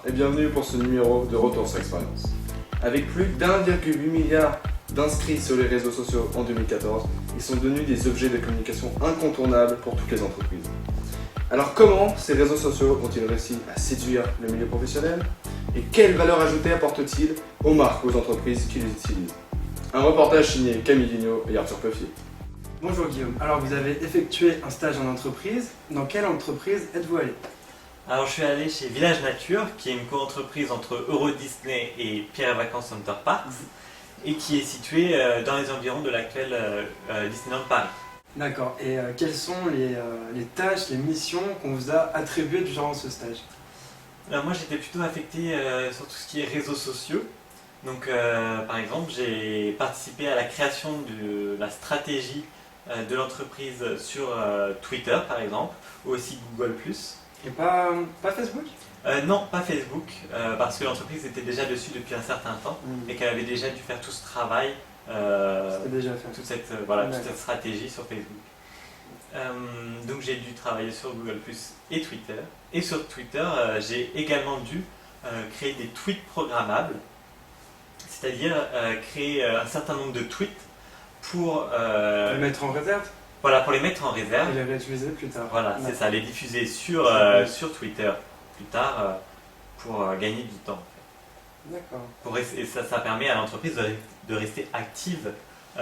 et bienvenue pour ce numéro de Retour sur Expérience. Avec plus d'1,8 milliard d'inscrits sur les réseaux sociaux en 2014, ils sont devenus des objets de communication incontournables pour toutes les entreprises. Alors comment ces réseaux sociaux ont-ils réussi à séduire le milieu professionnel? Et quelle valeur ajoutée apportent-ils aux marques, aux entreprises qui les utilisent? Un reportage signé Camille Vigneault et Arthur Peffier. Bonjour Guillaume, alors vous avez effectué un stage en entreprise. Dans quelle entreprise êtes-vous allé? Alors je suis allé chez Village Nature, qui est une co-entreprise entre Euro Disney et Pierre et Vacances Center Parks, et qui est située dans les environs de l'actuel Disneyland Paris. D'accord, et quelles sont les tâches, les missions qu'on vous a attribuées durant ce stage? Alors moi j'étais plutôt affecté sur tout ce qui est réseaux sociaux. Donc par exemple j'ai participé à la création de la stratégie de l'entreprise sur Twitter par exemple, ou aussi Google+. Et pas Facebook? Non, pas Facebook, parce que l'entreprise était déjà dessus depuis un certain temps et qu'elle avait déjà dû faire tout ce travail, C'était déjà fait. toute cette stratégie sur Facebook. Donc j'ai dû travailler sur Google+ et Twitter. Et sur Twitter, j'ai également dû créer des tweets programmables, c'est-à-dire créer un certain nombre de tweets pour Les mettre en réserve voilà, pour les mettre en réserve. et les réutiliser plus tard. Voilà, c'est ça, les diffuser sur Twitter plus tard pour gagner du temps. D'accord. Et ça permet à l'entreprise de rester active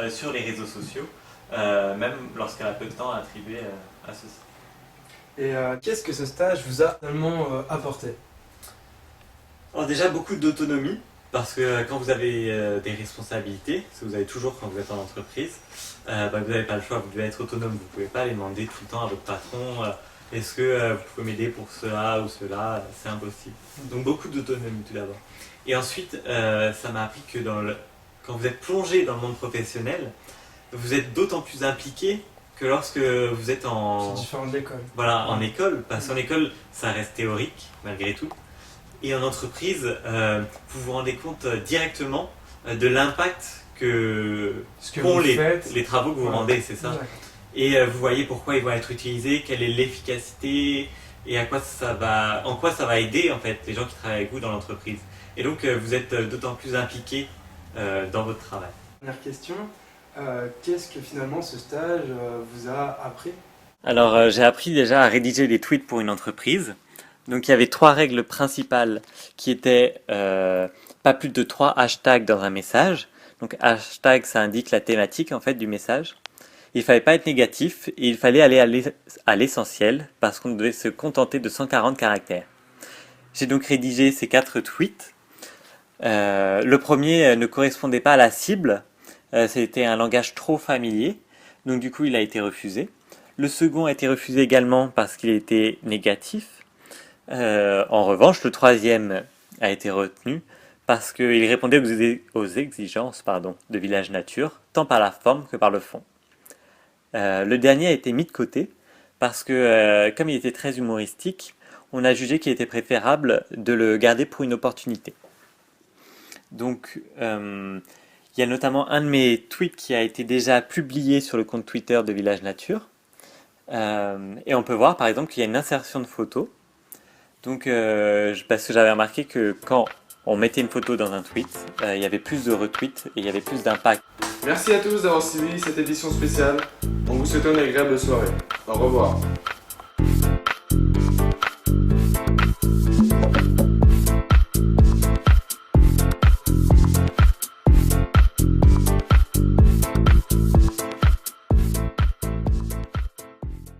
sur les réseaux sociaux, même lorsqu'elle a peu de temps à attribuer à ceci. Et qu'est-ce que ce stage vous a finalement apporté? Alors déjà beaucoup d'autonomie, parce que quand vous avez des responsabilités, ce que vous avez toujours quand vous êtes en entreprise, vous n'avez pas le choix, vous devez être autonome, vous ne pouvez pas aller demander tout le temps à votre patron est-ce que vous pouvez m'aider pour cela ou cela, c'est impossible. Donc beaucoup d'autonomie tout d'abord. Et ensuite, ça m'a appris que quand vous êtes plongé dans le monde professionnel, vous êtes d'autant plus impliqué que lorsque vous êtes C'est différent de l'école. Voilà, en école, parce qu'en école, ça reste théorique, malgré tout. Et en entreprise, vous vous rendez compte directement de l'impact qu'ont les travaux que vous rendez, c'est ça. Et vous voyez pourquoi ils vont être utilisés, quelle est l'efficacité et en quoi ça va aider en fait les gens qui travaillent avec vous dans l'entreprise. Et donc vous êtes d'autant plus impliqué dans votre travail. Dernière question, qu'est-ce que finalement ce stage vous a appris? Alors j'ai appris déjà à rédiger des tweets pour une entreprise. Donc il y avait 3 règles principales qui étaient pas plus de 3 hashtags dans un message. Donc hashtag, ça indique la thématique en fait du message. Il fallait pas être négatif et il fallait aller à l'essentiel parce qu'on devait se contenter de 140 caractères. J'ai donc rédigé ces 4 tweets. Le premier ne correspondait pas à la cible. C'était un langage trop familier. Donc du coup il a été refusé. Le second a été refusé également parce qu'il était négatif. En revanche, le troisième a été retenu parce qu'il répondait aux exigences de Village Nature, tant par la forme que par le fond. Le dernier a été mis de côté parce que, comme il était très humoristique, on a jugé qu'il était préférable de le garder pour une opportunité. Donc, il y a notamment un de mes tweets qui a été déjà publié sur le compte Twitter de Village Nature. Et on peut voir par exemple qu'il y a une insertion de photos. Donc, parce que j'avais remarqué que quand on mettait une photo dans un tweet, il y avait plus de retweets et il y avait plus d'impact. Merci à tous d'avoir suivi cette édition spéciale. On vous souhaite une agréable soirée. Au revoir.